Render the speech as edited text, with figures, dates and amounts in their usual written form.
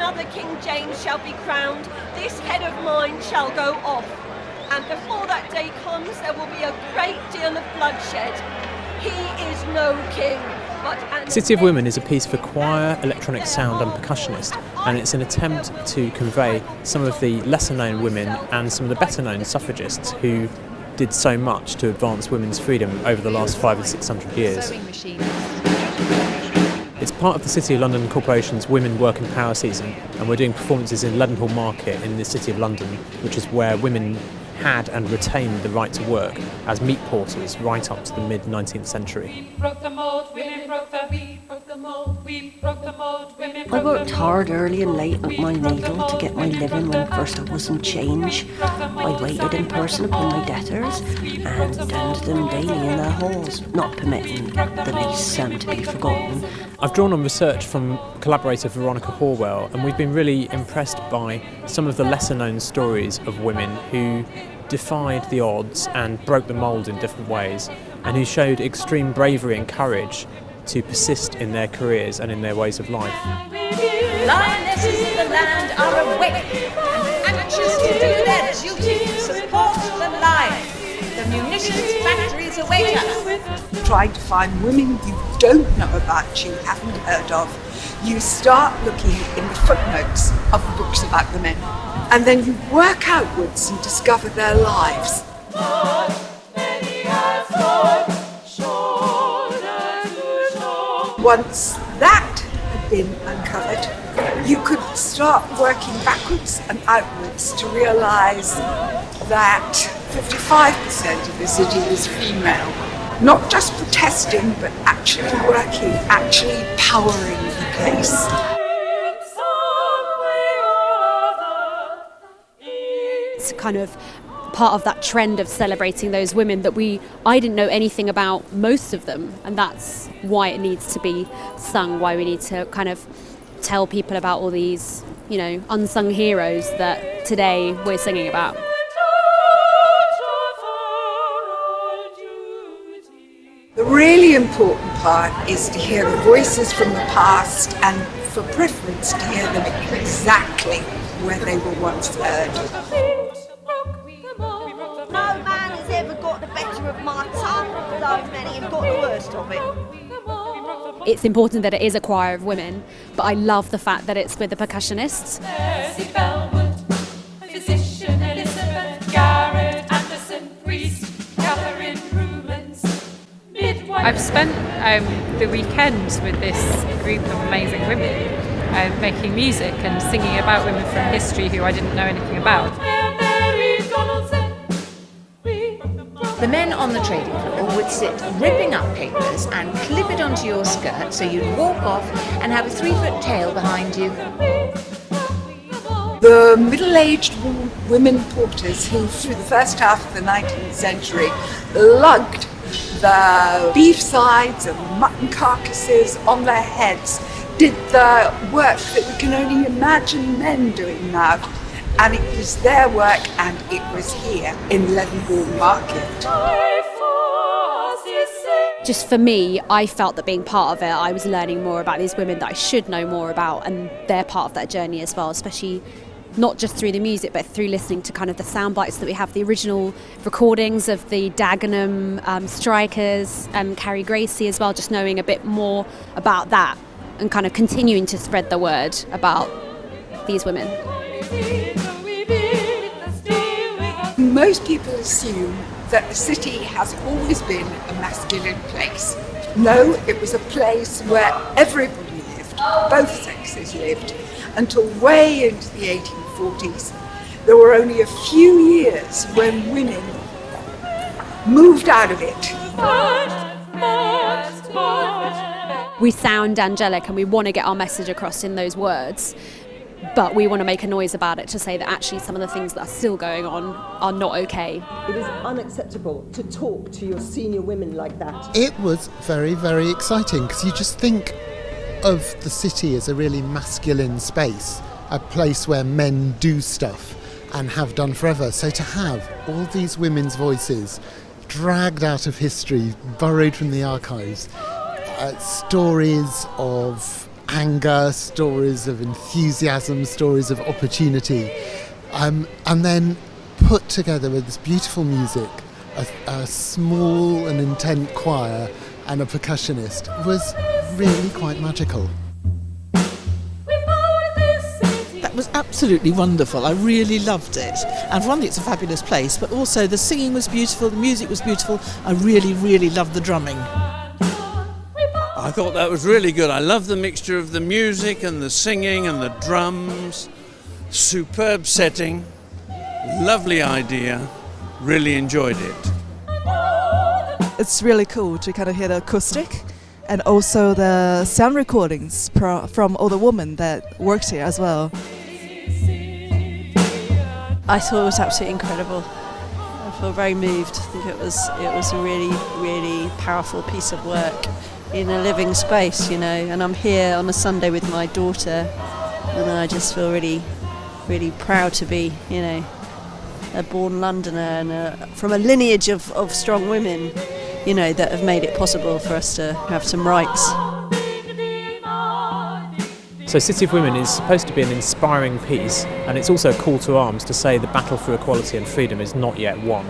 another King James shall be crowned, this head of mine shall go off. And before that day comes, there will be a great deal of bloodshed. He is no king, but City of Women is a piece for choir, electronic sound and percussionist, and it's an attempt to convey some of the lesser-known women and some of the better-known suffragists who did so much to advance women's freedom over the last 500 or 600 years. It's part of the City of London Corporation's Women Work and Power season, and we're doing performances in Leadenhall Market in the City of London, which is where women had and retained the right to work as meat porters right up to the mid-19th century. I worked hard early and late at my needle to get my living when first I was in change. I waited in person upon my debtors and tended them daily in their halls, not permitting the least to be forgotten. I've drawn on research from collaborator Veronica Horwell, and we've been really impressed by some of the lesser-known stories of women who defied the odds and broke the mould in different ways, and who showed extreme bravery and courage to persist in their careers and in their ways of life. Lionesses of the land are awake and anxious to do their duty to support the lion. The munitions factories await us. Trying to find women you don't know about, you haven't heard of. You start looking in the footnotes of the books about the men, and then you work outwards and discover their lives. Once that had been uncovered, you could start working backwards and outwards to realise that 55% of the city was female. Not just protesting, but actually working, actually powering the place. It's kind of part of that trend of celebrating those women that I didn't know anything about, most of them, and that's why it needs to be sung, why we need to kind of tell people about all these, unsung heroes that today we're singing about. The really important part is to hear the voices from the past, and for preference to hear them exactly where they were once heard. no man has ever got the better of my tongue, though many have got the worst of it. It's important that it is a choir of women, but I love the fact that it's with the percussionists. I've spent the weekend with this group of amazing women making music and singing about women from history who I didn't know anything about. The men on the trading floor would sit ripping up papers and clip it onto your skirt so you'd walk off and have a 3-foot tail behind you. The middle-aged women porters who, through the first half of the 19th century, lugged the beef sides and mutton carcasses on their heads, did the work that we can only imagine men doing now. And it was their work, and it was here in Leadenhall Market. Just for me, I felt that being part of it, I was learning more about these women that I should know more about, and they're part of that journey as well, especially not just through the music, but through listening to kind of the sound bites that we have, the original recordings of the Dagenham strikers, Carrie Gracie as well, just knowing a bit more about that and kind of continuing to spread the word about these women. Most people assume that the city has always been a masculine place. No, it was a place where everybody lived, both sexes lived, until way into the 1840s. There were only a few years when women moved out of it. We sound angelic and we want to get our message across in those words, but we want to make a noise about it to say that actually some of the things that are still going on are not okay. It is unacceptable to talk to your senior women like that. It was very, very exciting because you just think of the city as a really masculine space, a place where men do stuff and have done forever. So to have all these women's voices dragged out of history, borrowed from the archives, stories of anger, stories of enthusiasm, stories of opportunity, and then put together with this beautiful music, a small and intent choir and a percussionist, was really quite magical. That was absolutely wonderful. I really loved it. And for one thing, it's a fabulous place, but also the singing was beautiful, the music was beautiful. I really, really loved the drumming. I thought that was really good. I love the mixture of the music and the singing and the drums. Superb setting, lovely idea, really enjoyed it. It's really cool to kind of hear the acoustic and also the sound recordings from all the women that worked here as well. I thought it was absolutely incredible. I feel very moved. I think it was a really, really powerful piece of work in a living space, you know. And I'm here on a Sunday with my daughter, and I just feel really, really proud to be, you know, a born Londoner and from a lineage of strong women, you know, that have made it possible for us to have some rights. So City of Women is supposed to be an inspiring piece, and it's also a call to arms to say the battle for equality and freedom is not yet won.